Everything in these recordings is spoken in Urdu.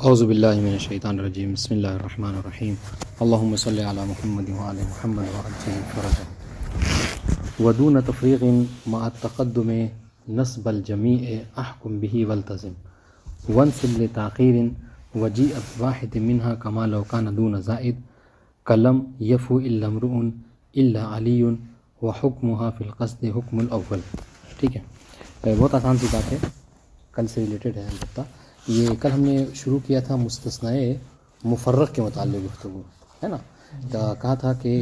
اعوذ باللہ من الشیطان الرجیم، بسم اللہ الرحمن الرحیم، اللہم صلی علی محمد وعلی محمد وعجل فرجہ ودون تفریق مع التقدم نصب الجمیع احکم به والتزم وانسب لتاخیر وجیء واحد منها کما لو کان دون زائد کلم یفو الا امرؤ الا علی وحکمها فی القصد حکم الاول۔ ٹھیک ہے، بہت آسان سی بات ہے، کل سے ریلیٹڈ ہے البتہ۔ یہ کل ہم نے شروع کیا تھا مستثنیٰ مفرق کے متعلق گفتگو، ہے نا؟ کہا تھا کہ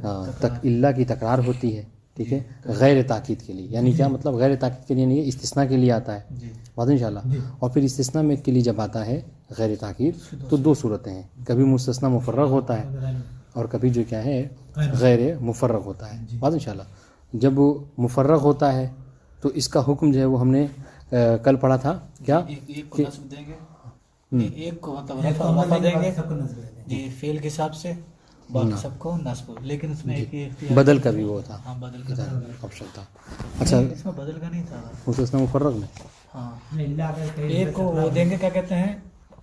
اللہ کی تکرار ہوتی ہے، ٹھیک ہے، غیر تاکید کے لیے، یعنی کیا مطلب غیر تاکید کے لیے نہیں، استثناء کے لیے آتا ہے بات انشاءاللہ۔ اور پھر استثناء میں کے لیے جب آتا ہے غیر تاکید تو دو صورتیں ہیں، کبھی مستثنیٰ مفرغ ہوتا ہے اور کبھی جو کیا ہے غیر مفرغ ہوتا ہے بات انشاءاللہ۔ جب مفرغ ہوتا ہے تو اس کا حکم جو ہے وہ ہم نے کل پڑھا تھا، کیا ایک کو نصب دیں گے، ایک کو رفع دیں گے جی فعل کے حساب سے، باقی سب کو نصب، لیکن اس میں ایک بدل کا بھی وہ تھا، ہاں بدل کا آپشن تھا۔ اچھا اس میں بدل کا نہیں تھا، مستثنیٰ مفرغ میں ہاں ایک کو وہ دیں گے، کیا کہتے ہیں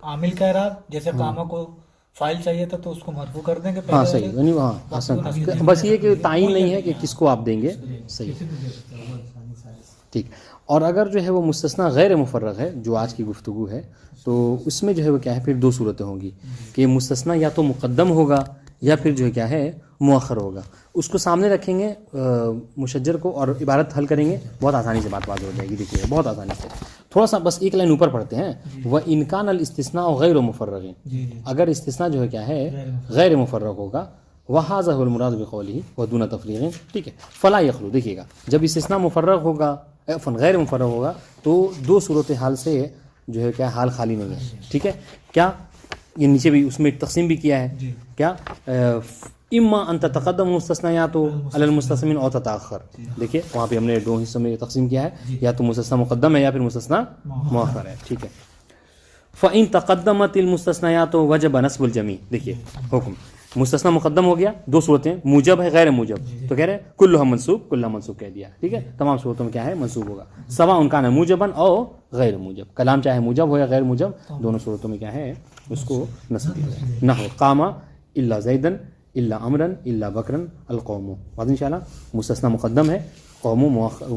عامل کا اعراب، جیسے قامہ کو فائل چاہیے تھا تو اس کو مرفوع کر دیں گے، ہاں صحیح، یعنی ہاں بس یہ کہ تعین نہیں ہے کہ کس کو آپ دیں گے، صحیح ٹھیک۔ اور اگر جو ہے وہ مستثنیٰ غیر مفرغ ہے جو آج کی گفتگو ہے تو اس میں جو ہے وہ کیا ہے پھر دو صورتیں ہوں گی کہ مستثنیٰ یا تو مقدم ہوگا یا پھر جو ہے کیا ہے مؤخر ہوگا۔ اس کو سامنے رکھیں گے مشجر کو اور عبارت حل کریں گے، بہت آسانی سے بات واضح ہو جائے گی۔ دیکھیے بہت آسانی سے، تھوڑا سا بس ایک لائن اوپر پڑھتے ہیں، وَإِنْ كَانَ الْإِسْتِثْنَاءُ غَيْرُ مُفَرَّغٍ، اگر استثناء جو ہے کیا ہے غیر مفرغ ہوگا، وَهَذَا هُوَ الْمُرَادُ بِقَوْلِهِ وَدُونَ تَفْرِيقٍ، ٹھیک ہے، فَلَا يَخْلُو۔ دیکھیے گا جب استثناء مفرغ ہوگا غیر مفرغ ہوگا تو دو صورتحال سے جو ہے کیا حال خالی نہیں ہے، ٹھیک ہے۔ کیا یہ نیچے بھی اس میں تقسیم بھی کیا ہے، کیا اما ان تتقدم مستثنیات علی المستثنى او تتاخر۔ دیکھیے وہاں پہ ہم نے دو حصوں میں تقسیم کیا ہے، یا تو مستثنی مقدم ہے یا پھر مستثنی مؤخر ہے، ٹھیک ہے۔ فان تقدمت المستثنیات وجب نصب الجمیع۔ دیکھیے حکم مستثنی مقدم ہو گیا، دو صورتیں، موجب ہے غیر موجب، تو کہہ رہے ہیں کلھا منصوب، کلھا منصوب کہہ دیا، ٹھیک ہے، تمام صورتوں میں کیا ہے منصوب ہوگا، سواء کان موجبا او غیر موجب، کلام چاہے موجب ہو یا غیر موجب، دونوں صورتوں میں کیا ہے اس کو نصب دیا جائے۔ نحو قام الا زیدا الا امرا الا بکرا القوم، بعد انشاءاللہ مستثنی مقدم ہے، قوم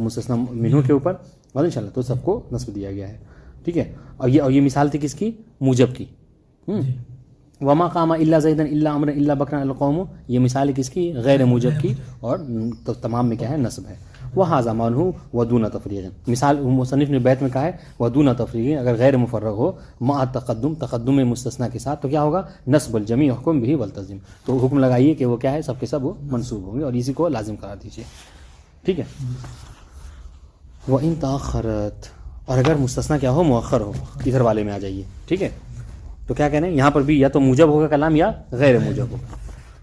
مستثنی منہ کے اوپر، بعد انشاءاللہ تو سب کو نصب دیا گیا ہے، ٹھیک ہے۔ اور یہ مثال تھی کس کی؟ موجب کی۔ وما قام الا زیدا الا امرا الا بکرا القوم، یہ مثال ہے کس کی؟ غیر موجب کی، اور تمام میں کیا ہے نصب ہے۔ وہذا معنہ ودون تفریق، مثال مصنف نے بیت میں کہا ہے ودون تفریق، اگر غیر مفرغ ہو مع تقدم مستثنیٰ کے ساتھ تو کیا ہوگا؟ نصب الجمیع حکم به والتزم، تو حکم لگائیے کہ وہ کیا ہے سب کے سب منصوب ہوں گے اور اسی کو لازم قرار دیجیے، ٹھیک ہے۔ وان تاخرت، اور اگر مستثنیٰ کیا ہو مؤخر ہو، ادھر والے میں آ جائیے، ٹھیک ہے، تو کیا کہنا ہے یہاں پر بھی یا تو موجب ہوگا کلام یا غیر موجب ہوگا۔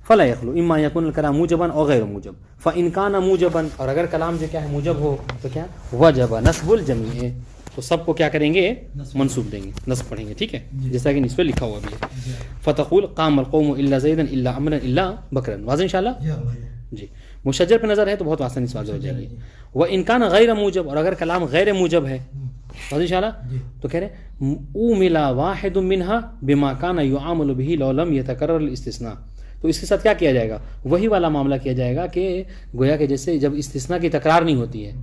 فلا یخلو اما یکون الکلام موجبا او غیر موجب، فان کان موجبا، اور اگر کلام جو کیا ہے موجب ہو تو کیا وجب نصب الجمیع، تو سب کو کیا کریں گے منصوب دیں گے، نصب پڑھیں گے، ٹھیک ہے، جیسا کہ اس پہ لکھا ہوا بھی ہے۔ فتقول قام القوم الا زیدا الا امرا الا بکرا، واضح انشاءاللہ جی۔ مشجر پہ نظر ہے تو بہت آسانی سے واضح ہو جائے گی۔ وان کان غیر موجب، اور اگر کلام غیر موجب ہے انشاءاللہ تو کہہ رہے اومل واحد منها بما كان يعامل به لو لم يتكرر الاستثناء، تو اس کے ساتھ کیا کیا جائے گا؟ وہی والا معاملہ کیا جائے گا کہ گویا کہ جیسے جب استثناء کی تکرار نہیں ہوتی ہے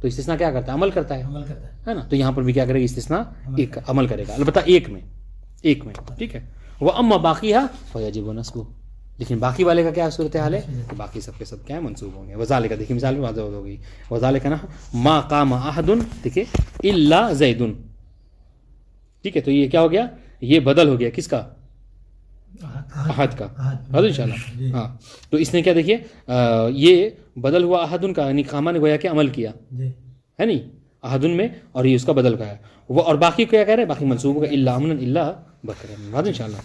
تو استثناء کیا کرتا ہے؟ عمل کرتا ہے نا، تو یہاں پر بھی کیا کرے گا؟ استثناء ایک عمل کرے گا، البتہ ایک میں، ٹھیک ہے۔ واما باقیھا فیجب نصبہ، لیکن باقی والے کا کیا صورتحال ہے؟ تو باقی سب کے سب کیا ہے منصوب ہوں گے۔ وذالک، دیکھیے مثال میں واضح ہو گئی، وذالک نا ما قام احد، دیکھیے الا زید، ٹھیک ہے، تو یہ کیا ہو گیا؟ یہ بدل ہو گیا کس کا؟ احد کا، انشاءاللہ ہاں، تو اس نے کیا دیکھیے یہ بدل ہوا احد کا، یعنی قامہ نے گویا کہ عمل کیا ہے نہیں احد میں، اور یہ اس کا بدل کا ہے وہ، اور باقی کیا کہہ رہے ہیں؟ باقی منصوب ہوگا الا امرا الا بکرا، انشاءاللہ۔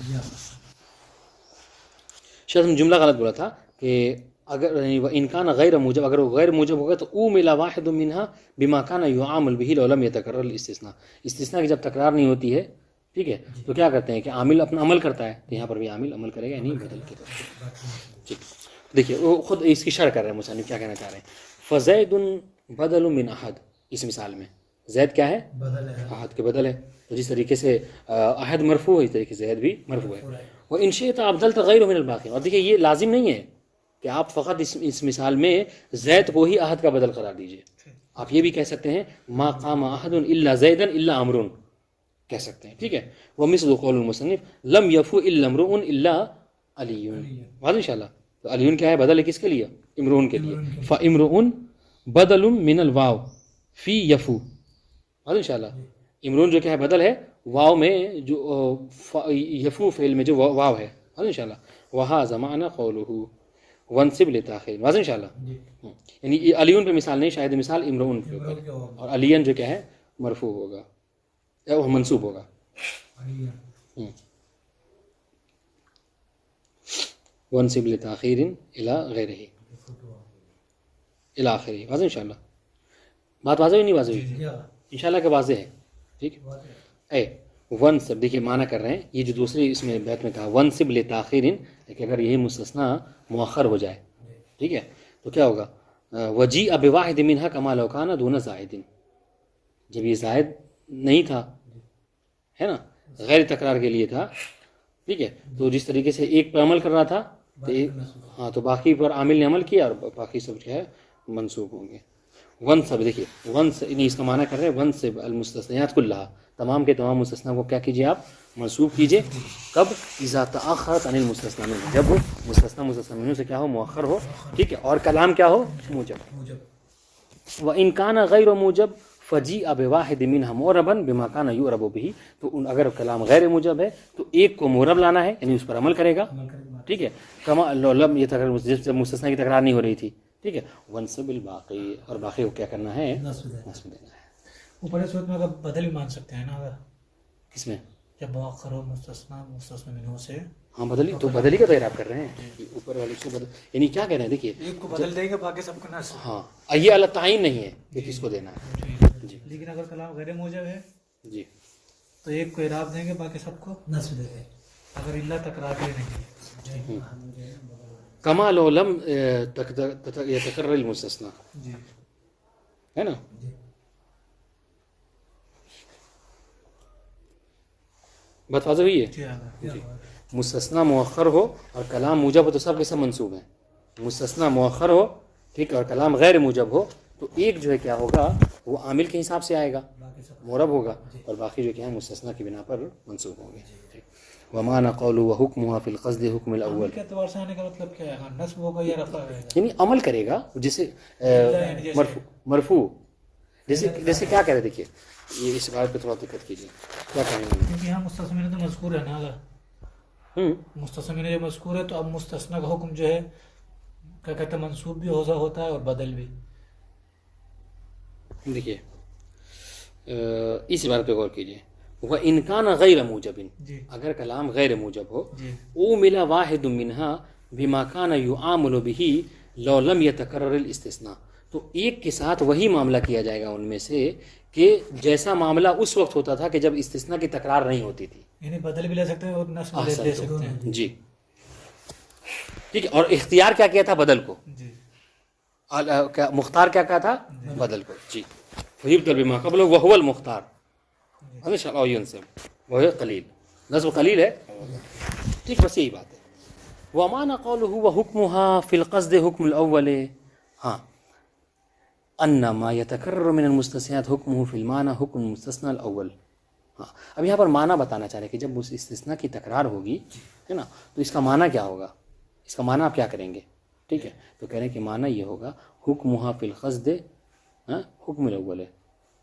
شاید ہم جملہ غلط بولا تھا کہ اگر ان کان غیر موجب، اگر وہ غیر موجب ہوگا تو اومل واحد منها بما كان يعامل به لو لم يتكرر الاستثناء، استثناء کی جب تکرار نہیں ہوتی ہے، ٹھیک ہے، تو کیا کرتے ہیں کہ عامل اپنا عمل کرتا ہے، تو یہاں پر بھی عامل عمل کرے گا، یعنی بدل کے طور پر، ٹھیک۔ دیکھیے وہ خود اس کی شرح کر رہے ہیں مصنف، کیا کہنا چاہ رہے ہیں؟ فزید بدل من احد، اس مثال میں زید کیا ہے؟ بدل ہے. عہد کے بدل ہے. تو جس طریقے سے عہد مرفوع ہے اس طریقے سے زید بھی مرفوع ہے. وہ ان شئت ابدلت غیرہ من الباقی. اور دیکھیے یہ لازم نہیں ہے کہ آپ فقط اس مثال میں زید کو ہی عہد کا بدل قرار دیجئے. آپ یہ بھی کہہ سکتے ہیں ما قام احد الا زیدا الا عمرو کہہ سکتے ہیں. ٹھیک ہے. ومثل قول المصنف لم يفو الا امرؤ الا علی. واضح انشاءاللہ. تو علی کیا ہے؟ بدل ہے کس کے لیے؟ امرؤ کے لیے. فامرؤ بدل من الواو فی یفو. واضح انشاءاللہ. امرؤ جو کیا ہے؟ بدل ہے واو میں جو یفو فعل میں جو واو ہے. واضح انشاءاللہ. وہذا معنی قوله وانصب لتاخیر. واضح انشاءاللہ. یعنی علی پہ مثال نہیں، شاید مثال امرؤ پہ اوپر ہے. اور علی جو کیا ہے؟ مرفوع ہوگا یا وہ منصوب ہوگا. وانصب لتاخیر الی غیرہ الی آخرہ. واضح انشاءاللہ. بات واضح نہیں واضح ہوئی؟ انشاءاللہ کہ واضح ہے. ٹھیک ہے. ونصب دیکھیے معنی کر رہے ہیں یہ جو دوسری اس میں بیت میں کہا ونصب لتاخیر، کہ اگر یہی مستثنا مؤخر ہو جائے ٹھیک ہے تو کیا ہوگا؟ وجیء بواحد منها کما لو کان دون زائد. جب یہ زائد نہیں تھا ہے نا، غیر تکرار کے لیے تھا. ٹھیک ہے. تو جس طریقے سے ایک پر عمل کر رہا تھا تو ہاں تو باقی پر عامل نے عمل کیا اور باقی سب کیا ہے؟ منصوب ہوں گے. ونصب دیکھیے ونصب اس کا معنی کر رہے ہیں ونصب المستثنیات کلها، تمام کے تمام مستثنا کو کیا کیجیے آپ؟ منصوب کیجیے. کب؟ اذا تاخرت عن المستثنى منه، جب وہ مستثنا منه سے کیا ہو؟ مؤخر ہو. ٹھیک ہے. اور کلام کیا ہو؟ موجب. وان كان غیر موجب فجیء بواحد منها موربا بما كان يعرب به. تو اگر کلام غیر موجب ہے تو ایک کو مورب لانا ہے یعنی اس پر عمل کرے گا. ٹھیک ہے. کما لم یہ جب مستثنا کی تکرار نہیں ہو رہی تھی. ٹھیک ہے. ونصب الباقی، اور باقی کو کیا کرنا ہے؟ نصب دینا ہے. اوپر صورت میں اگر بدل بھی مان سکتے ہیں نا، اگر کس میں؟ جب مؤخر ہو مستثنا منہ سے. ہاں بدلی تو بدلی کا غیر آپ کر رہے ہیں اوپر والے سے بدل، یعنی کیا کہہ رہے ہیں؟ دیکھیے ایک کو بدل دیں گے باقی سب کو نصب. ہاں یہ اللہ تعین نہیں ہے کہ کس کو دینا ہے. جی لیکن اگر کلام غیر موجب ہے جی تو ایک کو اعراب دیں گے باقی سب کو نصب دے دیں. اگر اللہ تکرار کے نہیں. کما لو لم یتکرر المستثنا جی ہے نا. بات واضح ہوئی ہے؟ جی. مستثنا مؤخر ہو اور کلام موجب ہو تو سب کے سب منصوب ہیں. مستثنا مؤخر ہو ٹھیک ہے اور کلام غیر موجب ہو تو ایک جو ہے کیا ہوگا؟ وہ عامل کے حساب سے آئے گا، مورب ہوگا، اور باقی جو کیا ہے مستثنا کی بنا پر منصوب ہوں گے. ومعنى قوله وحكمها في القصد حكم الاول. کے اعتبار سے آنے کا مطلب کیا ہے؟ نصب ہوگا یا رفع ہوگا؟ یعنی عمل کرے گا جسے مرفوع. جیسے کیا کہہ رہے؟ دیکھیے یہ اس بات پہ تھوڑا دقت کیجیے. کیا کہیں گے؟ کیونکہ یہاں مستثنا میں تو مذکور ہے نا، اگر مستثنا میں جو مذکور ہے تو اب مستثنا کا حکم جو ہے کیا کہتے ہیں؟ منصوب بھی ہوتا ہے اور بدل بھی. دیکھیے اس بات پہ غور کیجیے. وَإِنْ كَانَ غَيْرَ مُوجَبٍ، اگر کلام غیر موجب ہو، اُومِلَ وَاحِدٌ مِنْهَا بِمَا كَانَ يُعَامَلُ بِهِ لَوْ لَمْ يَتَكَرَّرِ الْإِسْتِثْنَاء. تو ایک کے ساتھ وہی معاملہ کیا جائے گا ان میں سے کہ جیسا معاملہ اس وقت ہوتا تھا کہ جب استثناء کی تکرار نہیں ہوتی تھی. یعنی بدل بھی لے سکتے ہیں اور نصب بھی لے سکتے ہیں. جی ٹھیک ہے. اور اختیار کیا کیا تھا؟ بدل کو. جی مختار کیا کہا تھا؟ بدل کو. جی وَيُبْدَلْ بِمَا قَبْلَهُ وَهُوَ الْمُخْتَارُ. وہ قلیل نصب قلیل ہے. ٹھیک بس یہی بات ہے. وَمَعنَى قَوْلُهُ وَحُكْمُهَا فِي الْقَصْدِ حُكْمُ الْأَوَّلِ. ہاں أَنَّ مَا يَتَكَرَّرُ مِنَ الْمُسْتَثْنِيَاتِ حُكْمُهُ فِي الْمَعنَى حُكْمُ الْمُسْتَثْنَى الْأَوَّلِ. ہاں اب یہاں پر معنی بتانا چاہ رہے ہیں کہ جب اس استثناء کی تکرار ہوگی ہے نا تو اس کا معنی کیا ہوگا؟ اس کا معنی آپ کیا کریں گے؟ ٹھیک ہے. تو کہہ رہے ہیں کہ معنی یہ ہوگا حُكْمُهَا فِي الْقَصْدِ حُكْمُ الْأَوَّلِ.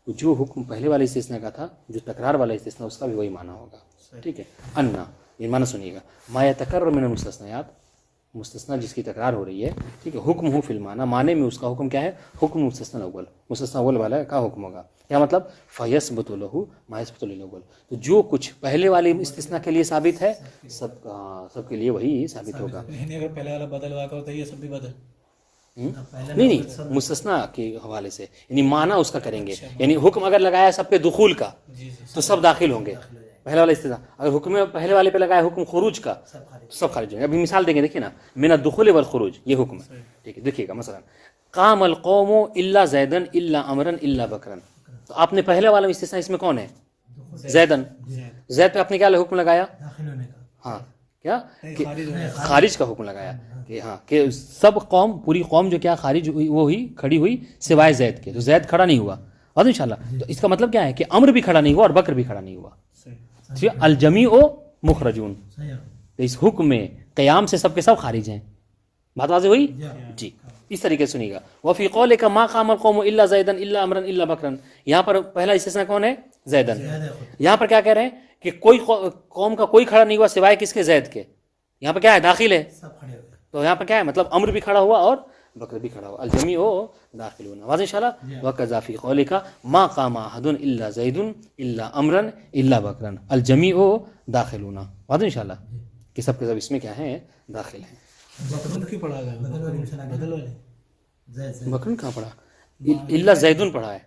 جو حکم پہلے والے استثناء کا تھا، جو تکرار والا استثناء، اس کا بھی وہی معنی ہوگا. ٹھیک ہے. انا یہ معنی سنیے گا. ما یتکرر من المستثنیات، مستثنا جس کی تکرار ہو رہی ہے ٹھیک ہے. حکم ہو فی المعنی، معنی میں اس کا حکم کیا ہے؟ حکم مستثنا الاول، مستثنا اول والا کا حکم ہوگا. کیا مطلب؟ فیثبت له ما یثبت للاول. تو جو کچھ پہلے والے استثناء کے لیے ثابت ہے سب کے لیے وہی ثابت ہوگا. یعنی اگر پہلے والا بدل واقع ہوتا ہے یہ سب بھی بدل نہیں مستثنا کے حوالے سے یعنی معنی اس کا کریں گے. یعنی حکم اگر لگایا سب پہ دخول کا تو سب داخل ہوں گے پہلے والا استثناء. اگر حکم پہلے والے پہ لگایا حکم خروج کا سب خارج ہوں گے. ابھی مثال دیں گے دیکھیے نا. من الدخول والخروج یہ حکم ہے. ٹھیک ہے. دیکھیے گا مثلا قام القوم الا زیدا الا عمرا الا بکرا. تو آپ نے پہلے والا استثناء اس میں کون ہے؟ زیدن. زید پہ آپ نے کیا حکم لگایا؟ ہاں کیا کہ خارج کا حکم لگایا کہ ہاں کہ سب قوم پوری قوم جو کیا خارج ہوئی وہ ہی کھڑی ہوئی سوائے زید کے. تو زید کھڑا نہیں ہوا اور انشاءاللہ. تو اس کا مطلب کیا ہے کہ عمر بھی کھڑا نہیں ہوا اور بکر بھی کھڑا نہیں ہوا. ٹھیک ہے. الجمیع مخرجون. تو اس حکم میں قیام سے سب کے سب خارج ہیں. بات واضح ہوئی جی. اس طریقے سے سنیے گا. وفی قولک ما قام القوم الا زیدن الا عمرا الا بکرا. یہاں پر پہلا استثناء کون ہے؟ زیدن. یہاں پر کیا کہہ رہے ہیں کہ کوئی قوم کا کوئی کھڑا نہیں ہوا سوائے کس کے؟ زید کے. یہاں پر کیا ہے؟ داخل ہے. تو یہاں پر کیا ہے؟ مطلب عمر بھی کھڑا ہوا اور بکر بھی کھڑا ہوا. الجمیع داخلون. واضح انشاءاللہ. وکذا فی قولک ما قام احد الا زید الا عمرا الا بکرا الجمیع داخلون. واضح انشاءاللہ کہ سب کے سب اس میں کیا ہیں؟ داخل ہیں. بدل کی پڑھا گیا بدل والے بکر کہاں پڑھا؟ الا زیدن پڑھا ہے.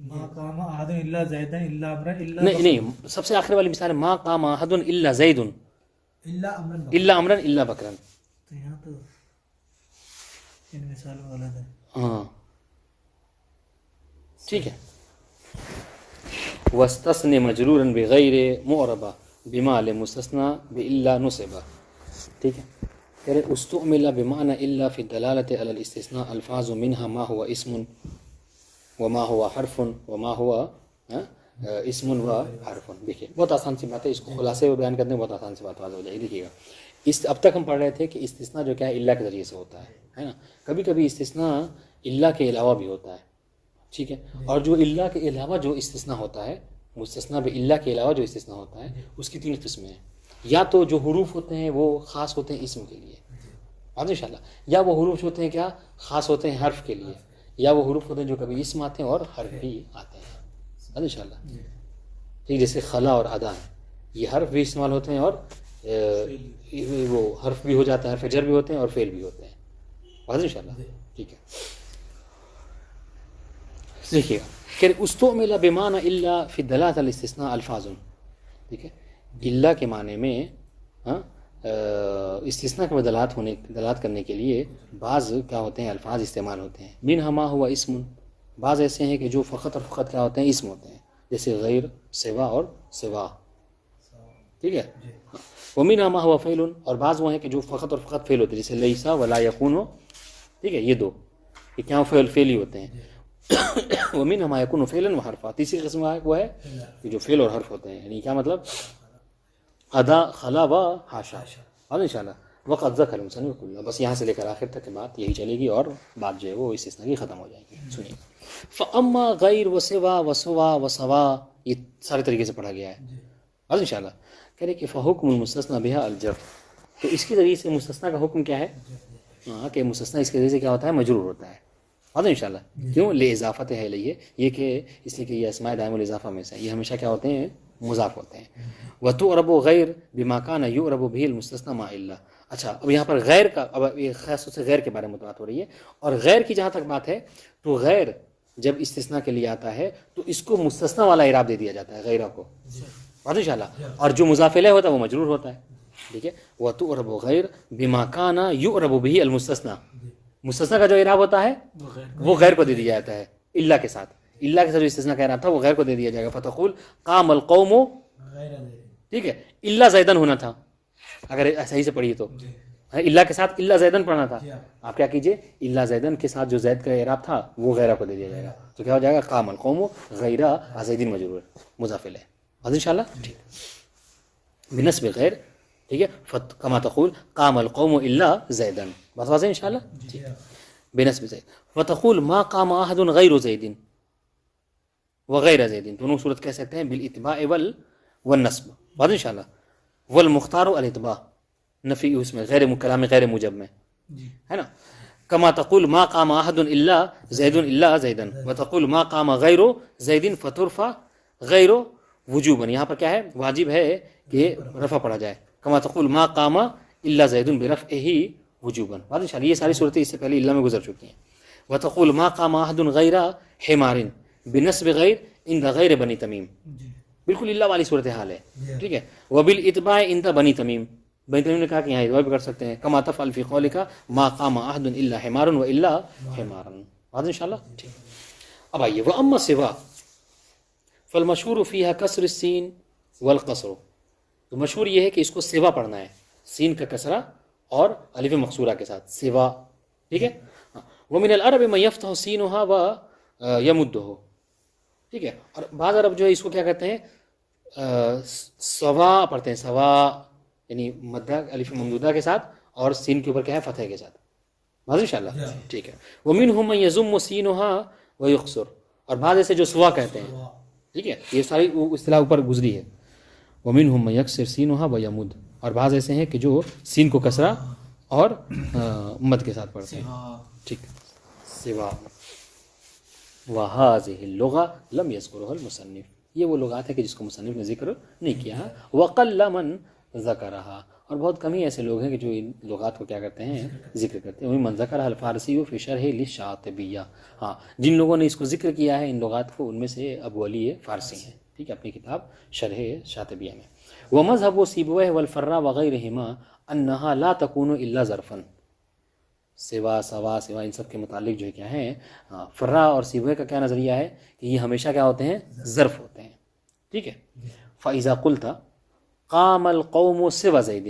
ما قام احد الا زید الا عمرو الا نہیں سب سے آخر والی مثال ہے ما قام احد الا زید الا عمرا الا بکرا. تو یہاں تو ان مثال غلط ہے. ہاں ٹھیک ہے. واستثن مجرورا بغیر معربہ بما لمستثنى بالا نصب. ٹھیک ہے. کہہ رہے استعمل بمعنى الا في الدلالة على الاستثناء الفاظ منها ما هو اسم وما هو حرف وما هو اسم و حرف. دیکھیے بہت آسان سی بات ہے. اس کو خلاصے میں بیان کرنے میں بہت آسان سی بات واضح ہو جائے گی. دیکھیے گا اب تک ہم پڑھ رہے تھے کہ استثناء جو کیا ہے الا کے ذریعے سے ہوتا ہے نا. کبھی کبھی استثناء الا کے علاوہ بھی ہوتا ہے. ٹھیک ہے. اور جو الا کے علاوہ جو استثناء ہوتا ہے مستثنیٰ بالا کے علاوہ جو استثناء ہوتا ہے اس کی 3 قسمیں ہیں. یا تو جو حروف ہوتے ہیں وہ خاص ہوتے ہیں اسم کے لیے ان شاء اللہ. یا وہ حروف ہوتے ہیں کیا خاص ہوتے ہیں حرف کے لیے. یا وہ حروف ہوتے ہیں جو کبھی اسم آتے ہیں اور حرف بھی آتے ہیں ان شاء اللہ. ٹھیک. جیسے خلا اور ادا ہے یہ حرف بھی استعمال ہوتے ہیں اور وہ حرف بھی ہو جاتا ہے حرف جر بھی ہوتے ہیں اور فعل بھی ہوتے ہیں ان شاء اللہ. ٹھیک ہے. دیکھیے گا کہ استعمل بمعنى الا فی الدلالة على الاستثناء الفاظ. ٹھیک ہے. الا کے معنی میں استثناء کے دلالت کرنے کے لیے بعض کیا ہوتے ہیں الفاظ استعمال ہوتے ہیں. منها ما هو اسم. بعض ایسے ہیں کہ جو فقط اور فقط کیا ہوتے ہیں اسم ہوتے ہیں جیسے غیر سوا اور سوا. ٹھیک ہے. ومنها ما هو فعل. اور بعض وہ ہیں کہ جو فقط اور فقط فعل ہوتے ہیں جیسے لیسا ولا یکون. ٹھیک ہے. یہ دو یہ کیا فعل ہی ہوتے ہیں. ومنها ما يكون فعلا وحرفا. تیسری قسم وہ ہے کہ جو فعل اور حرف ہوتے ہیں. یعنی کیا مطلب ادا خلا و حاشا ان شاء اللہ. وقت ذکر المصنف کلہ. بس یہاں سے لے کر آخر تک کی بات یہی چلے گی اور بات جو ہے وہ استثناء کی ختم ہو جائے گی. سنیے. فاما غیر و سوا و سوا و سوا یہ سارے طریقے سے پڑھا گیا ہے ان شاء اللہ. کہہ رہے کہ فحکم المستثنى بها الجر. تو اس کے ذریعے سے مستثنیٰ کا حکم کیا ہے؟ ہاں کہ مستثنیٰ اس کے ذریعے سے کیا ہوتا ہے مجرور ہوتا ہے ان شاء اللہ. کیوں؟ لے اضافت ہے لیے یہ کہ اس لیے کہ یہ اسماء دائم الاضافہ میں سے یہ ہمیشہ کیا ہوتے ہیں مضاف ہوتے ہیں. وتعرب غیر بما كان يعرب به المستثنى مع الا. اچھا اب یہاں پر غیر کا اب یہ خاص سے غیر کے بارے میں بات ہو رہی ہے. اور غیر کی جہاں تک بات ہے تو غیر جب استثناء کے لیے آتا ہے تو اس کو مستثنیٰ والا اعراب دے دیا جاتا ہے غیرہ کو ان شاء اللہ. اور جو مضاف الیہ ہوتا ہے وہ مجرور ہوتا ہے. ٹھیک ہے. وتعرب غیر بما كان يعرب به المستثنى. مستثنیٰ کا جو اعراب ہوتا ہے وہ غیر کو دے دیا جاتا ہے الا کے ساتھ. الا کے ساتھ جو استثناء کا اعراب تھا وہ غیر کو دے دیا جائے گا. فتقول قام القوم. ٹھیک ہے. الا زیدن ہونا تھا اگر صحیح سے پڑھیے تو الا کے ساتھ الا زیدن پڑھنا تھا. آپ کیا کیجئے الا زیدن کے ساتھ جو زید کا اعراب تھا وہ غیرہ کو دے دیا جائے گا. تو کیا ہو جائے گا قام القوم غیرہ زیدن مجرور مضاف الیہ ان شاء اللہ. ٹھیک بنسب غیر. ٹھیک ہے. کما تقول قام القوم الا زیدن. بس واضح ان شاء اللہ. بنسب زید. وتقول ما قام احد غیر زید وغیر زید. دونوں صورت کہہ سکتے ہیں بالاتباع والنصب. واضح ان شاء اللہ. والمختار الاتباع نفی اس میں غیر کلام غیر موجب میں ہے نا. کما تقول ما قام احد الا زید الا زیدن وتقول ما قام غیر زید فترفع غیر وجوبا. یہاں پر کیا ہے واجب ہے کہ رفع پڑھا جائے. کما تقول ما قام الا زید برفعہ وجوبا. واضح ان شاء اللہ. یہ ساری صورتیں اس سے پہلے الا میں گزر چکی ہیں. وتقول ما قام احد غیر حمار بنسب غیر عند غیر بنی تمیم. بالکل اللہ والی صورتحال ہے. ٹھیک ہے. وبالاتباع عند بنی تمیم. بنی تمیم نے کہا کہ یہاں اتباع بھی کر سکتے ہیں. کما تفعل فی قولک ما قام احد الا حمار والا حمارا. واضح ان شاء اللہ. ٹھیک. اب آئیے وہ اما سوا فالمشہور فیہا کسر السین والقصر، تو مشہور یہ ہے کہ اس کو سوا پڑھنا ہے، سین کا کسرہ اور الف مقصورہ کے ساتھ، سوا، ٹھیک ہے. ومن العرب من یفتح سینھا و یمدہ، ٹھیک ہے. اور بعض عرب جو ہے اس کو کیا کہتے ہیں سوا پڑھتے ہیں، سوا یعنی مدہ الف ممدودہ کے ساتھ اور سین کے اوپر کیا ہے فتح کے ساتھ. واضح انشاءاللہ، ٹھیک ہے. ومنہم من یضم سینھا و یقصر، اور بعض ایسے جو سوا کہتے ہیں، ٹھیک ہے، یہ ساری اصطلاح اوپر گزری ہے. ومنہم من یکسر سینھا و یمد، اور بعض ایسے ہیں کہ جو سین کو کسرہ اور مد کے ساتھ پڑھتے ہیں، ٹھیک. سوا وہذہ اللغہ لم یذکرھا المصنف، یہ وہ لغات ہے کہ جس کو مصنف نے ذکر نہیں کیا ہے. وقل من ذکرھا، اور بہت کم ہی ایسے لوگ ہیں کہ جو ان لغات کو کیا کرتے ہیں ذکر کرتے ہیں. من ذکرھا الفارسی فی شرح للشاطبیہ، ہاں جن لوگوں نے اس کو ذکر کیا ہے ان لغات کو، ان میں سے ابو علی فارسی ہیں، ٹھیک ہے، اپنی کتاب شرح شاطبیہ میں. ومذهب سیبویہ والفراء وغیرہما انہا لا تکون الا ظرفا، سوا سوا سوا ان سب کے متعلق جو ہے کیا ہے، فرا اور سیبویہ کا کیا نظریہ ہے کہ یہ ہمیشہ کیا ہوتے ہیں ظرف ہوتے ہیں، ٹھیک ہے. فاذا قلت قام القوم سوا زید،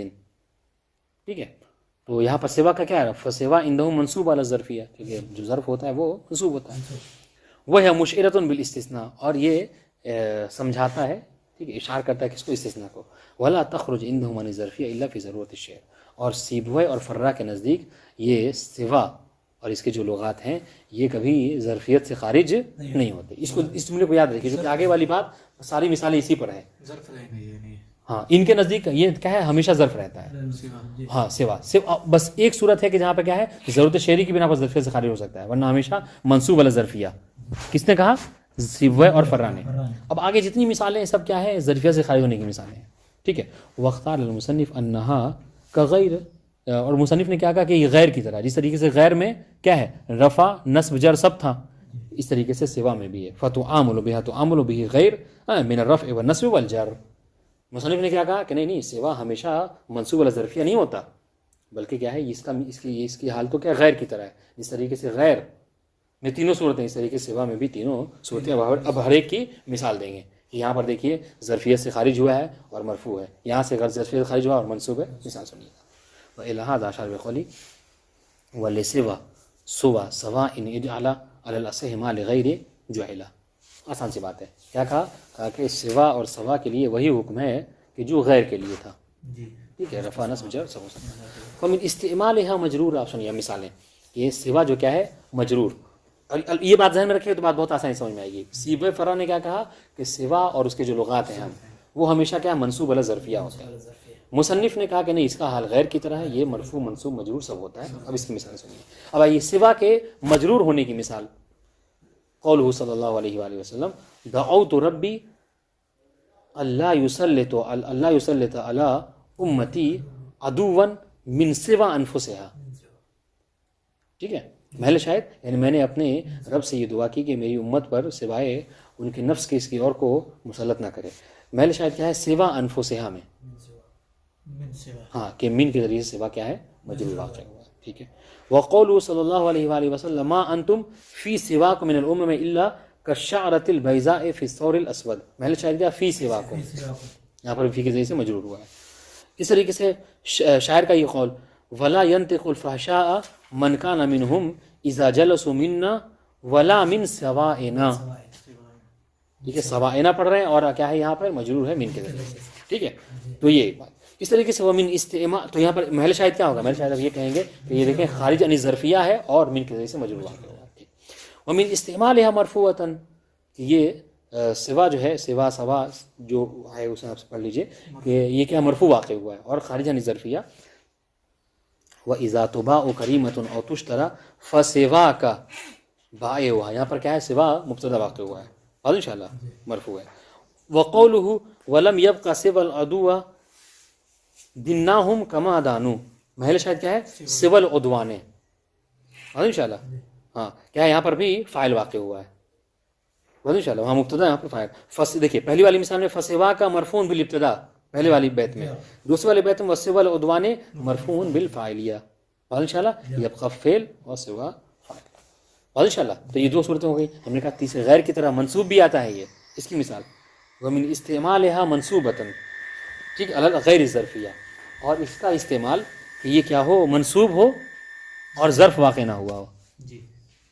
ٹھیک ہے، تو یہاں پر سوا کا کیا ہے، فسوا عندهم منصوب علی الظرفیہ، ٹھیک ہے، جو ظرف ہوتا ہے وہ منصوب ہوتا ہے. وہ مشعرۃ بالاستثناء، اور یہ سمجھاتا ہے، ٹھیک ہے، اشارہ کرتا ہے کس کو، استثناء کو. ولا تخرج عندهم عن الظرفیہ الا فی ضرورت الشعر، اور سیبویہ اور فرا کے نزدیک یہ سوا اور اس کے جو لغات ہیں یہ کبھی ظرفیت سے خارج نہیں ہوتے. اس کو اس جملے کو یاد رکھیے، جو کہ آگے والی بات ساری مثالیں اسی پر ہیں. ظرف رہے گا یہ نہیں، ہاں ان کے نزدیک یہ کیا ہے ہمیشہ ظرف رہتا ہے. ہاں سوا بس ایک صورت ہے کہ جہاں پہ کیا ہے ضرورت شعری کی بنا پر ظرفیت سے خارج ہو سکتا ہے، ورنہ ہمیشہ منصوب علی ظرفیہ. کس نے کہا؟ سیبویہ اور فرا نے. اب آگے جتنی مثالیں ہیں سب کیا ہے ظرفیت سے خارج ہونے کی مثالیں ہیں، ٹھیک ہے. واختار المصنف انہا کغیر، اور مصنف نے کیا کہا کہ یہ غیر کی طرح، جس طریقے سے غیر میں کیا ہے رفع نصب جر سب تھا، اس طریقے سے سوا میں بھی ہے. فتعامل بها تعامل به غیر من الرفع والنصب والجر. مصنف نے کیا کہا کہ نہیں سوا ہمیشہ منصوب علی ظرفیہ نہیں ہوتا، بلکہ کیا ہے اس کی حال تو کیا غیر کی طرح ہے. جس طریقے سے غیر میں تینوں صورتیں، اس طریقے سے سوا میں بھی تینوں صورتیں. اب ہر ایک کی مثال دیں گے. یہاں پر دیکھیے ظرفیت سے خارج ہوا ہے اور مرفوع ہے، یہاں سے غیر ظرفیت خارج ہوا اور منصوب ہے. مثال سنیے گا. وَإِلَهَا دَاشَرْ بِقَوْلِ وَلِسِوَا سُوَا سَوَاءٍ اِجْعَلَ عَلَى الْأَصِحِ مَا لِغَيْرِ جُعِلَ. آسان سی بات ہے. کیا کہا کہ سوا اور سوا کے لیے وہی حکم ہے کہ جو غیر کے لیے تھا، ٹھیک ہے، رفع نصب جر سب. فَمِنْ اسْتِعْمَالِهَا مَجْرُورٌ، آپ سنیے مثالیں. یہ سوا جو کیا ہے مجرور، اور یہ بات ذہن میں رکھیں تو بات بہت آسانی سمجھ میں آئے گی. سیبویہ فرا نے کیا کہا کہ سوا اور اس کے جو لغات ہیں وہ ہمیشہ کیا منصوب علی ظرفیہ ہوتے ہیں. مصنف نے کہا کہ نہیں اس کا حال غیر کی طرح ہے، یہ مرفوع منصوب مجرور سب ہوتا ہے. اب اس کی مثال سنیے. اب آئیے سوا کے مجرور ہونے کی مثال. قولہ صلی اللہ علیہ وآلہ وسلم دعوت ربی اللہ یسلط علی امتی عدوا من سوا انفسها، ٹھیک ہے. محل شاہد یعنی میں نے اپنے رب سے یہ دعا کی کہ میری امت پر سوائے ان کے نفس کے اس کی اور کو مسلط نہ کرے. محل شاہد کیا ہے سوا انفسها میں، ہاں کہ من کے ذریعے سے سوا کیا ہے مجرور واقع ہوا ہے، ٹھیک ہے. وقولہ صلی اللہ علیہ وآلہ وسلم ما انتم فی سواکم من الامم الا کالشعرۃ البیضاء فی الثور الاسود. محل شاہد کیا فی سواکم، یہاں پر فی کے ذریعے سے مجرور ہوا ہے. اس طریقے سے شاعر کا یہ قول ولا ينطق الفحشاء من كان منهم اذا جلسوا منا ولا من سوائنا، ٹھیک ہے. سوائنا پڑھ رہے ہیں اور کیا ہے یہاں پر مجرور ہے من کے ذریعے سے، ٹھیک ہے. تو یہ بات اس طریقے سے ومن استعمال، تو یہاں پر محل شاہد کیا ہوگا؟ محل شاہد اب یہ کہیں گے کہ یہ دیکھیں خارج عن ظرفیہ ہے اور من کے ذریعے سے مجرور واقع ہوا. ومن استعمالها مرفوعۃ، کہ یہ سوا جو ہے سوا جو ہے اسے آپ سے پڑھ لیجئے کہ یہ کیا مرفوع واقع ہوا ہے اور خارج عن ظرفیہ. وَإِذَا تُبَاعُ كَرِيمَةٌ أَوْ تُشْتَرَى فَسِوَاكَ بَائِعُهَا، یہاں پر کیا ہے سوا مبتدا واقع ہوا ہے اور انشاءاللہ مرفوع ہے. وَقَوْلُهُ وَلَمْ يَبْقَ سِوَى الْعَدُوَّ دِنَّاهُمْ كَمَا دَانُوا، محل شاید کیا ہے سِوَى الْعُدْوَانِ اور انشاءاللہ. ہاں کیا ہے یہاں پر بھی فاعل واقع ہوا ہے اور انشاءاللہ وہاں مبتدا یہاں پر فاعل. دیکھیے پہلی والی مثال میں فسوا کا مرفوع بالابتدا پہلے والی بیت میں، دوسری والی بیت میں وسوا العدوان مرفوع بالفاعلیہ اور انشاءاللہ یبقى فعل وسوا فاعل. ان شاء اللہ. تو یہ دو صورتیں ہو گئی. ہم نے کہا تیسرے غیر کی طرح منصوب بھی آتا ہے. یہ اس کی مثال ومن استعمالها منصوبۃ, ٹھیک, علی غیر الظرفیہ, اور اس کا استعمال کہ یہ کیا ہو, منصوب ہو اور ظرف واقع نہ ہوا ہو. جی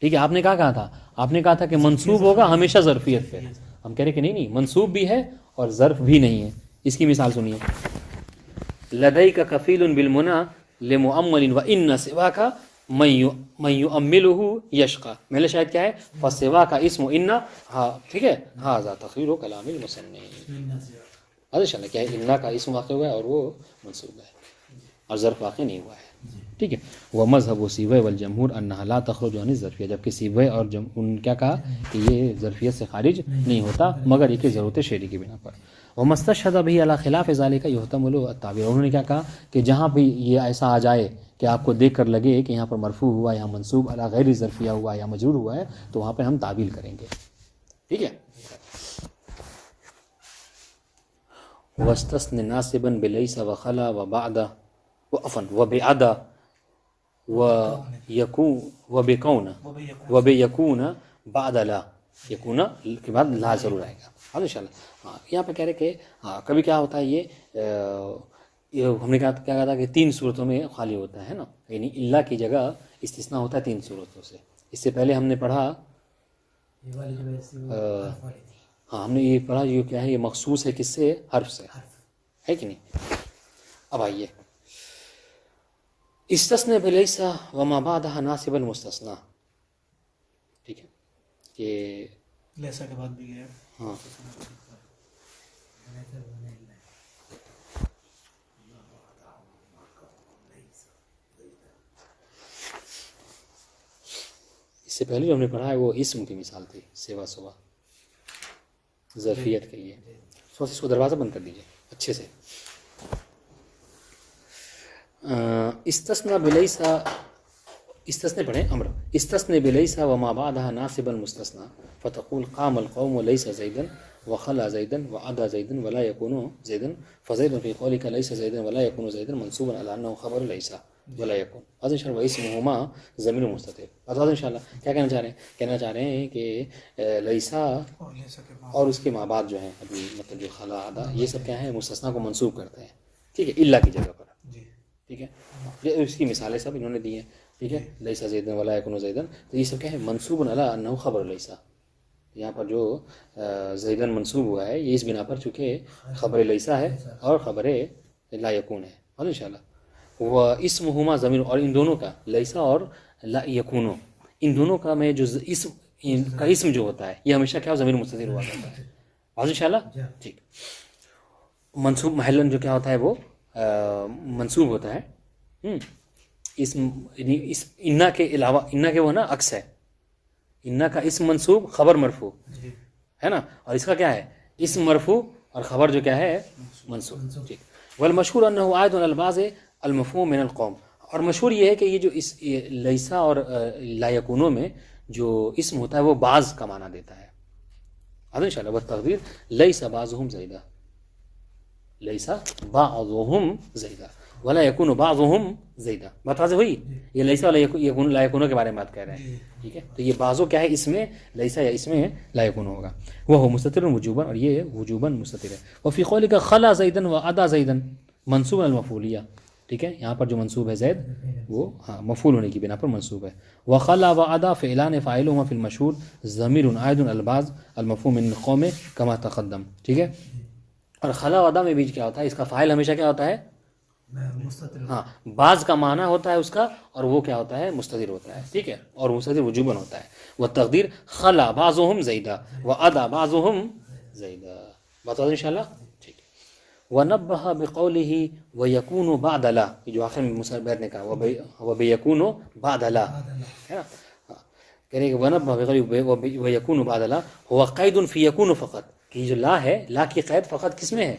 ٹھیک ہے. آپ نے کہا تھا, آپ نے کہا تھا کہ منصوب ہوگا ہمیشہ ظرفیت پہ. ہم کہہ رہے کہ نہیں, منصوب بھی ہے اور ظرف بھی نہیں ہے. اس کی مثال سنیے, لدیک کفیل بالمنى لمؤمل وان سواک من یؤملہ یشقى. محل شاید کیا ہے, فسوا کا اسم ان, ہاں ٹھیک ہے, ھذا تخریر کلام المصنف. اچھا کیا ہے, ان کا اسم واقع ہوا ہے اور وہ منصوب ہے اور ظرف واقع نہیں ہوا ہے. ٹھیک ہے. وہ مذہب سیبویہ والجمہور انہا لا تخرج عن الظرفیہ, جبکہ سیبویہ اور ان کیا کہا کہ یہ ظرفیت سے خارج نہیں ہوتا مگر یہ کہ ضرورت شعری کی بنا پر. ومستشهد به على خلاف ذلك يحتمل التعبیر. انہوں نے کیا کہا کہ جہاں بھی یہ ایسا آ جائے کہ آپ کو دیکھ کر لگے کہ یہاں پر مرفوع ہوا, یہاں منصوب علی غیر ظرفیہ ہوا یا مجرور ہوا ہے, تو وہاں پہ ہم تعبیل کریں گے. ٹھیک ہے. واستثن ناصبا بليس وخلا وبعد وعفوا وبعد ويكون وبكون وبيكون بعد لا, يكون کے بعد لا ضرور آئے گا. ہاں ان شاء اللہ. ہاں یہاں پہ کہہ رہے کہ ہاں کبھی کیا ہوتا ہے, یہ ہم نے کیا کہا تھا کہ تین صورتوں میں خالی ہوتا ہے نا, یعنی اللہ کی جگہ استثناء ہوتا ہے تین صورتوں سے. اس سے پہلے ہم نے پڑھا, ہاں ہم نے یہ پڑھا یہ کیا ہے, یہ مخصوص ہے کس سے, حرف سے, ہے کہ نہیں. اب آئیے, استثنى بلیس وما بعدها ناصب المستثنى. ٹھیک ہے, یہ لیسا کے بعد بھی گیا. ہاں اس سے پہلے جو ہم نے پڑھا ہے وہ اسم کی مثال تھی, سوا سوا ظرفیت کے لیے. اس کو دروازہ بند کر دیجیے اچھے سے. استثنى بلیس, استثنى پڑھیں امر, استثنى بلیس وما بعدها ناصبا مستثنى فتقول قام القوم ليس زيدا وخلا زيدا وعدا زيدا ولا يكون زيدا فزيد في قولك ليس زيدا ولا يكون زيدا منصوبا على انه خبر ليس ولا يكون. از ان شاء اللہ اسمهما ضمیر مستتر. از ان شاء اللہ کیا کہنا چاہ رہے ہیں, کہنا چاہ رہے ہیں کہ لیسا اور اس کے ماں بعد جو ہیں ابھی مطلب جو خلا عدا یہ سب کیا ہے, مستثنا کو منصوب کرتے ہیں. ٹھیک ہے, اللہ کی جگہ پر. ٹھیک ہے, یہ اس کی مثالیں سب انہوں نے دی ہیں. ٹھیک ہے, لیسا زیدن ولا یکون زیدن, تو یہ سب کیا ہے, منصوب علی انہ خبر لیسا. یہاں پر جو زیدن منصوب ہوا ہے یہ اس بنا پر چونکہ خبر لیسا ہے اور خبر لا یکون ہے. ان شاء اللہ وہ اسمہما ضمیر, اور ان دونوں کا لیسا اور لا یکون, ان دونوں کا میں جو اسم کا اسم جو ہوتا ہے یہ ہمیشہ کیا ضمیر مستتر ہوا کرتا ہے. ان شاء اللہ ٹھیک. منصوب محلن جو کیا ہوتا ہے وہ منصوب ہوتا ہے. اسم انا کے علاوہ, انا کے وہ نا عکس ہے, انا کا اسم منصوب خبر مرفوع ہے نا, اور اس کا کیا ہے, اسم مرفوع اور خبر جو کیا ہے منصوب. ٹھیک. والمشہور انه عائد على البعض المفہوم من القوم, اور مشہور یہ ہے کہ یہ جو اس لیسا اور لا یکونوں میں جو اسم ہوتا ہے وہ بعض کا معنی دیتا ہے. ان شاء اللہ والتقدیر لیسا بعضهم زیدہ, لیسا بعضهم زیدہ ولا یکون بعضهم زیدہ. بات واضح ہوئی, یہ لیسا ولا یکون لا یکونوں کے بارے میں بات کر رہے ہیں. ٹھیک ہے, تو یہ بعضو کیا ہے, اس میں لیسا یا اس میں لا یکون ہوگا. وہ مستتر وجوبا, اور یہ وجوبا مستتر ہے. وفی قولک خلا زیدا وعدا زیدا منصوب المفعولیہ. ٹھیک ہے, یہاں پر جو منصوب ہے زید وہ ہاں مفعول ہونے کی بنا پر منصوب ہے. وخلا وعدا فعلان فاعلهما في المشهور ضمیر عائد البعض المفہوم من القوم كما تقدم. ٹھیک ہے, اور خلا وعدا میں بھی کیا ہوتا ہے, اس کا فاعل ہمیشہ کیا ہوتا ہے, ہاں بعض کا معنی ہوتا ہے اس کا, اور وہ کیا ہوتا ہے, مستتر ہوتا ہے. ٹھیک ہے, اور مستتر وجوباً ہوتا ہے. والتقدیر خلا بعضهم زیدہ وعدا بعضهم زیدہ. بات ان شاء اللہ ٹھیک. ونبہ بقولہ ویکون بعد لا, جو آخر میں مصنف نے کہا وبیکون بعد لا ہے نا, کہہ رہے کہ ونبہ بقولہ ویکون بعد لا هو قید فی یکون فقط, کہ جو لا ہے, لا کی قید فقط کس میں ہے,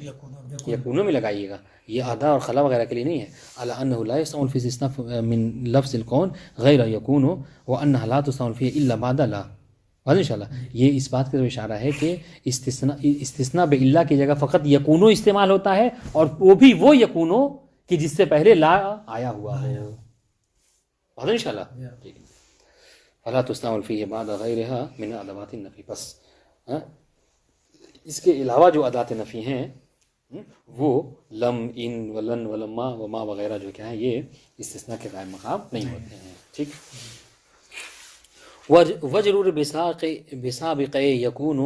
یکونوں میں لگائیے گا, یہ ادا اور خلا وغیرہ کے لیے نہیں ہے. علی انه لا يستعمل في استثناء من لفظ الكون غیر یکون وانها لا تستعمل فيه الا بعد لا. ان شاء اللہ یہ اس بات کا اشارہ ہے کہ استثناء باللہ کی جگہ فقط یکونو استعمال ہوتا ہے, اور وہ بھی وہ یکونو کہ جس سے پہلے لا آیا ہوا ہو. ان شاء اللہ ٹھیک ہے. فلا تستعمل فيه بعد غيرها من ادوات النفی. بس اس کے علاوہ جو ادوات نفی ہیں وہ لم، ان، ولن، ولما، وما وغیرہ جو کیا ہے یہ استثناء کے قائم مقام نہیں ہوتے ہیں. ٹھیک. وجرور بسابق یکون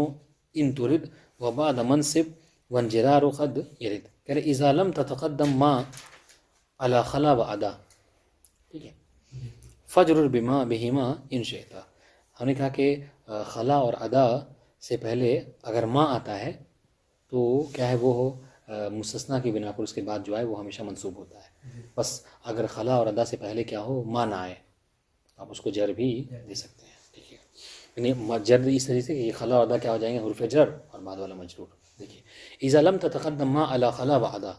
ان ترد وبعد منصب وانجرار قد یرد. کہ اذا لم تتقدم ما على خلا و ادا. ٹھیک ہے. فجرور بما بہما ان شئتا. ہم نے کہا کہ خلا اور ادا سے پہلے اگر ما آتا ہے تو کیا ہے وہ مستثنا کی بنا پر اس کے بعد جو ہے وہ ہمیشہ منصوب ہوتا ہے. بس اگر خلا اور ادا سے پہلے کیا ہو ما نہ آئے آپ اس کو جر بھی دے سکتے ہیں. ٹھیک ہے. یعنی جر اس طریقے سے کہ یہ خلا اور ادا کیا ہو جائیں گے حروف جر اور بعد والا مجرور. دیکھیے اذا لم تتقدم ما علی خلا و ادا.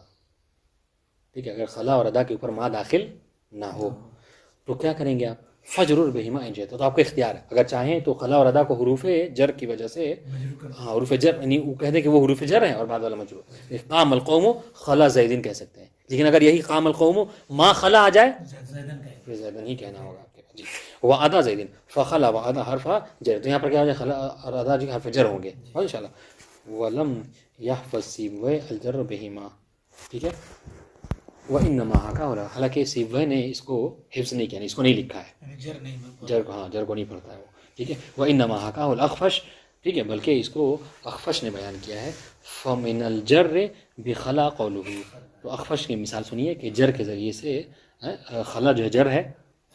ٹھیک ہے. اگر خلا اور ادا کے اوپر ما داخل نہ ہو تو کیا کریں گے آپ؟ فجرور بہما ان شئتا. تو آپ کا اختیار ہے اگر چاہیں تو خلا اور ادا کو حروف جر کی وجہ سے حروف جر یعنی وہ کہہ دیں کہ وہ حروف جر ہیں اور بعد والا مجرور. قام القوم خلا زیدن کہہ سکتے ہیں. لیکن اگر یہی قام القوم ما خلا آ جائے پھر زیدن ہی کہنا ہوگا آپ کے. جی. و ادا زیدن فخلا و ادا حرف جر. تو یہاں پر کیا ہو جائے خلا اور ادا جو حرف جر ہوں گے انشاءاللہ. ولم یحفظ سیبویہ الجر بہما. ٹھیک ہے. وانما حکا ہو رہا. حالانکہ سیبویہ نے اس کو حفظ نہیں کیا، اس کو نہیں لکھا ہے جر کو. ہاں جر کو نہیں پڑھتا ہے وہ. ٹھیک ہے. وانما حکا الاخفش. ٹھیک ہے. بلکہ اس کو اخفش نے بیان کیا ہے. فمن الجر بخلا قوله. تو اخفش کی مثال سنیے کہ جر کے ذریعے سے خلا جو ہے جر ہے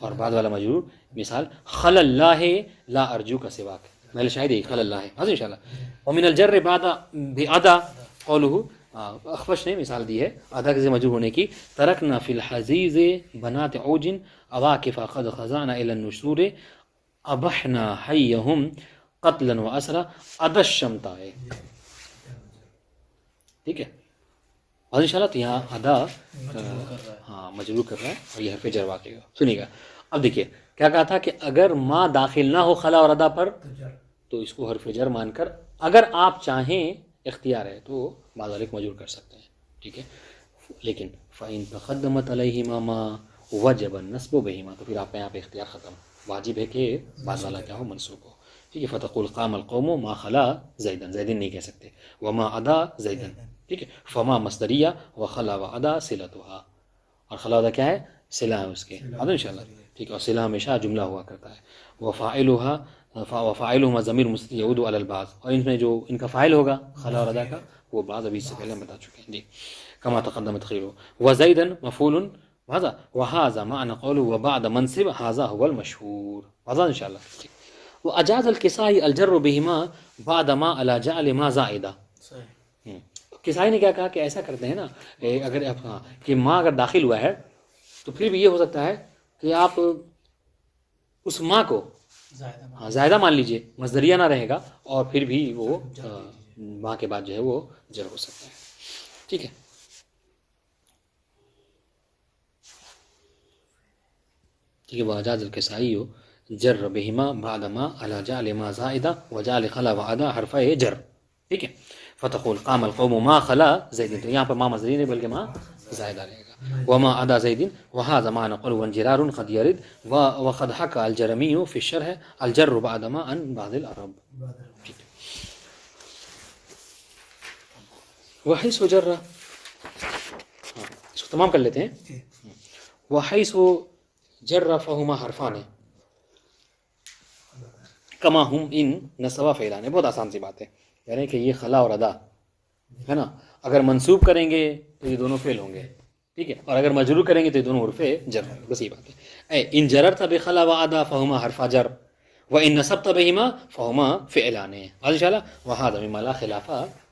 اور بعد والا مجرور. مثال خل اللہ لا ارجو کا سواک. محل شاہد ہے خل اللہ ہے. حاضر انشاءاللہ. ومن الجر بعد بادا قوله. اخفش نے مثال دی ہے ادا کے مجرور ہونے کی. ترکنا فی الحزیز بنات عوج اواکف قد خزانا الی النشور ابحنا حیہم قتلا و اسرا ادا الشمتا. ٹھیک ہے. اور انشاءاللہ تو یہاں ادا ہاں مجرور کر رہا ہے اور یہ حرف جر واقع ہے. سنیے گا. اب دیکھیے کیا کہا تھا کہ اگر ما داخل نہ ہو خلا اور ادا پر تو اس کو حرف جر مان کر اگر آپ چاہیں اختیار ہے تو بعد والے کو مجرور کر سکتے ہیں. ٹھیک ہے. لیکن فَإِن تَقَدَّمَتْ عَلَيْهِمَا مَا وَجَبَ النَّصْبُ بِهِمَا. تو پھر آپ کا یہاں پہ اختیار ختم. واجب ہے کہ بعد والا کیا ہو منصوب ہو. ٹھیک ہے. فَتَقُولُ قَامَ الْقَوْمُ مَا خَلَا زَيْدًا. زیدن نہیں کہہ سکتے. وَمَا عَدَا زَيْدًا. ٹھیک ہے. فَمَا مصدریہ وَخَلَا وَعَدَا صِلَتُهَا. اور خلا عدا کیا ہے؟ صلہ ہے اس کے. آدھا انشاءاللہ. ٹھیک ہے. اور صلہ ہمیشہ جملہ ہوا کرتا ہے. وفاعلهما ضمیر مستتر یعود علی البعض. اور ان میں جو ان کا فاعل ہوگا خلا اور ادا کا وہ بعض ابھی سے پہلے ہم بتا چکے ہیں. جی. کما تقدم تخیرہ. وزیدا مفعول هذا وهذا معنى قوله وبعد منصب هذا هو المشهور. هذا ان شاء الله. واجاز الكسائي الجر بهما بعد ما على جعل ما زائده. کسائی نے کیا کہا کہ ایسا کرتے ہیں نا اگر کہ ما اگر داخل ہوا ہے تو پھر بھی یہ ہو سکتا ہے کہ آپ اس ما کو زائدہ مان لیجئے مصدریہ نہ رہے گا اور پھر بھی وہ ما کے بعد جو ہے وہ جر ہو سکتا ہے. ٹھیک ہے. ٹھیک ہے. وجاز الکسائی جر بہما بعد ما علی جعل ما زائدہ وجعل خلا وعدا حرف جر. ٹھیک ہے. فتقول قام القوم ما خلا زید. تو یہاں پر ما مصدری نہیں بلکہ ما زائدہ رہے گا. وما عدا زید وهذا معنى قول وانجرار قد يرد وقد حكى الجرمي في الشرح الجر بعد ما عن بعض العرب. وحيث جر اس کو تمام کر لیتے ہیں. وحيث جر فهما حرفان کما ہم ان نصب فعلان. بہت آسان سی بات ہے. یعنی کہ یہ خلا اور ادا ہے نا اگر منصوب کریں گے تو یہ دونوں فعل ہوں گے. ٹھیک ہے. اور اگر مجرور کریں گے تو یہ دونوں حروف جر ہوں گے. بس یہ بات ہے. ان جررت بخلا وادا فهما حرف جر وان نصبت بهما فهما فعلان. ان شاء اللہ وهذا مما لا خلاف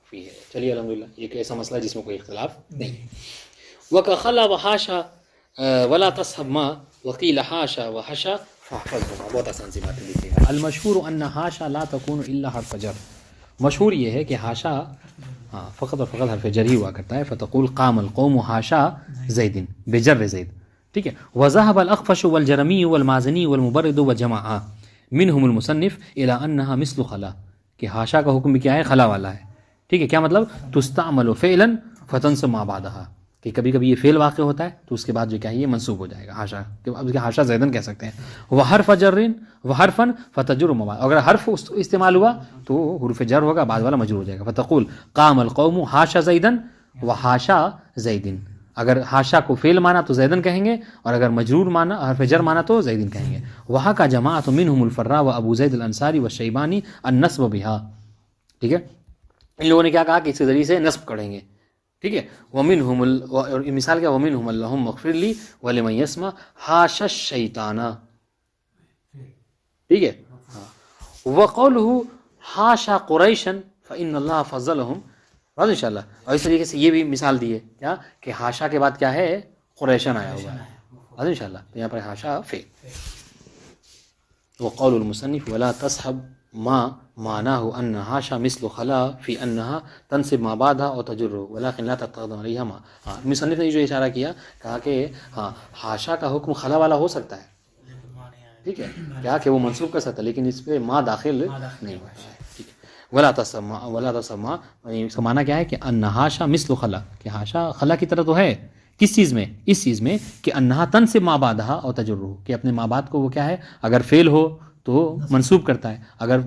فيه. چلیے الحمدللہ یہ ایک ایسا مسئلہ جس میں کوئی اختلاف نہیں. وكخلا وحاشا ولا تصحب ما وقيل حاشا وحشا فاحفظهما. بہت آسان سی بات ہے. دیکھیے المشهور ان حاشا لا تكون الا حرف جر. مشہور یہ ہے کہ حاشا ہاں فقط اور فقط حرف جر ہی ہوا کرتا ہے. فتقول قام القوم حاشا زید بجر زید. ٹھیک ہے. وذهب الاخفش والجرمي والمازني والمبرد وجمع منهم المصنف الى انها مثل خلا. کہ حاشا کا حکم کیا ہے؟ خلا والا ہے. ٹھیک ہے. کیا مطلب؟ تستعمل فعلا فتنصب ما بعدها. کہ کبھی کبھی یہ فعل واقع ہوتا ہے تو اس کے بعد جو کیا ہے یہ منصوب ہو جائے گا حاشا، اب اس حاشا زیدن کہہ سکتے ہیں. وحرف جرن وحرفن فتجر مواد، اگر حرف استعمال ہوا تو حروف جر ہوگا، بعد والا مجرور ہو جائے گا. فتقول قام القوم حاشا زیدن وحاشا زیدن، اگر حاشا کو فعل مانا تو زیدن کہیں گے، اور اگر مجرور مانا حرف جر مانا تو زیدن کہیں گے. وہاں کا جماعت منہم الفراء و ابو زید الانصاری و شیبانی النصب بہا، ٹھیک ہے، ان لوگوں نے کیا کہا کہ اس کے ذریعے سے نصب کریں گے، ٹھیک ہے. وَمِنْهُمُ مثال کیا وَمِنْهُمُ اللَّهُمَّ اغْفِرْ لِي وَلِمَنْ يَسْمَعُ حَاشَ الشَّيْطَانَ، ٹھیک ہے. وَقَوْلُهُ حَاشَ قُرَيْشًا فَإِنَّ اللَّهَ فَضَّلَهُمْ، بات ان شاء اللہ. اور اس طریقے سے یہ بھی مثال دی ہے کیا کہ حاشا کے بعد کیا ہے قریشن آیا ہوا ہے، بات ان شاء اللہ. تو یہاں پر حاشا فعل. وقول المصنف ولا تصحب ما معناه ان حاشا مثل خلا في انها تنصب ما بعدها او تجر ولكن لا تتقدم عليها ما. مصنف نے جو اشارہ کیا، کہا کہ ہاں حاشا کا حکم خلا والا ہو سکتا ہے، ٹھیک ہے، کیا کہ وہ منصوب کر سکتا ہے لیکن اس پہ ما داخل نہیں ہوا ہے، ٹھیک ہے. ولا تسمع اس کا معنی کیا ہے کہ ان حاشا مثل خلا، کہ حاشا خلا کی طرح تو ہے، کس چیز میں، اس چیز میں کہ انہا تن سے ما بعدہا اور تجرہ، کہ اپنے ما بعد کو وہ کیا ہے اگر فعل ہو تو منصوب کرتا ہے، اگر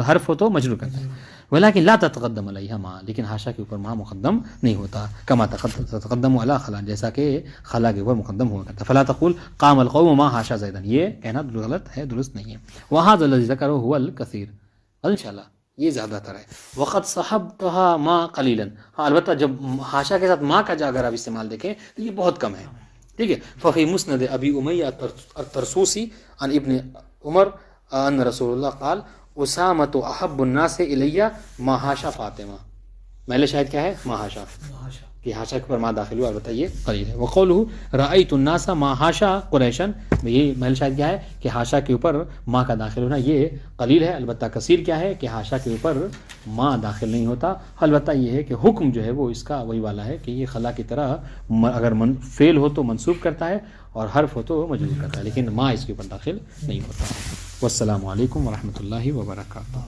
حرف ہو تو مجرور کرتا ہے. ولکن لا تتقدم علیہا ما، لیکن حاشا کے اوپر ما مقدم نہیں ہوتا. کما تقدم علی خلا، جیسا کہ خلا کے اوپر مقدم ہوا کرتا. فلا تقول قام القوم ما حاشا زیدن، یہ کہنا غلط ہے، درست نہیں ہے. وہذا الذی ذکرہ هو الکثیر، انشاءاللہ یہ زیادہ تر ہے. وقت صحبتها ما قلیلا، ہاں البتہ جب حاشا کے ساتھ ما کا اگر آپ استعمال دیکھیں تو یہ بہت کم ہے، ٹھیک ہے. ففی مسند ابی امیہ الترسوسی عن ابن عمر ان رسول اللہ قال اسامۃ احب الناس الیہ ما حاشا فاطمہ. محل شاہد کیا ہے ما حاشا، کہ حاشا کے پر ما داخل ہوا، البتہ یہ قلیل ہے. وقوله رأیت الناس ما حاشا قریشن، یہ محل شاہد کیا ہے کہ حاشا کے اوپر ما کا داخل ہونا یہ قلیل ہے. البتہ کثیر کیا ہے کہ حاشا کے اوپر ما داخل نہیں ہوتا. البتہ یہ ہے کہ حکم جو ہے وہ اس کا وہی والا ہے کہ یہ خلا کی طرح اگر فعل ہو تو منصوب کرتا ہے اور حرف ہو تو مجرور کرتا ہے، لیکن ما اس کے اوپر داخل نہیں ہوتا. والسلام علیکم ورحمۃ اللہ وبرکاتہ.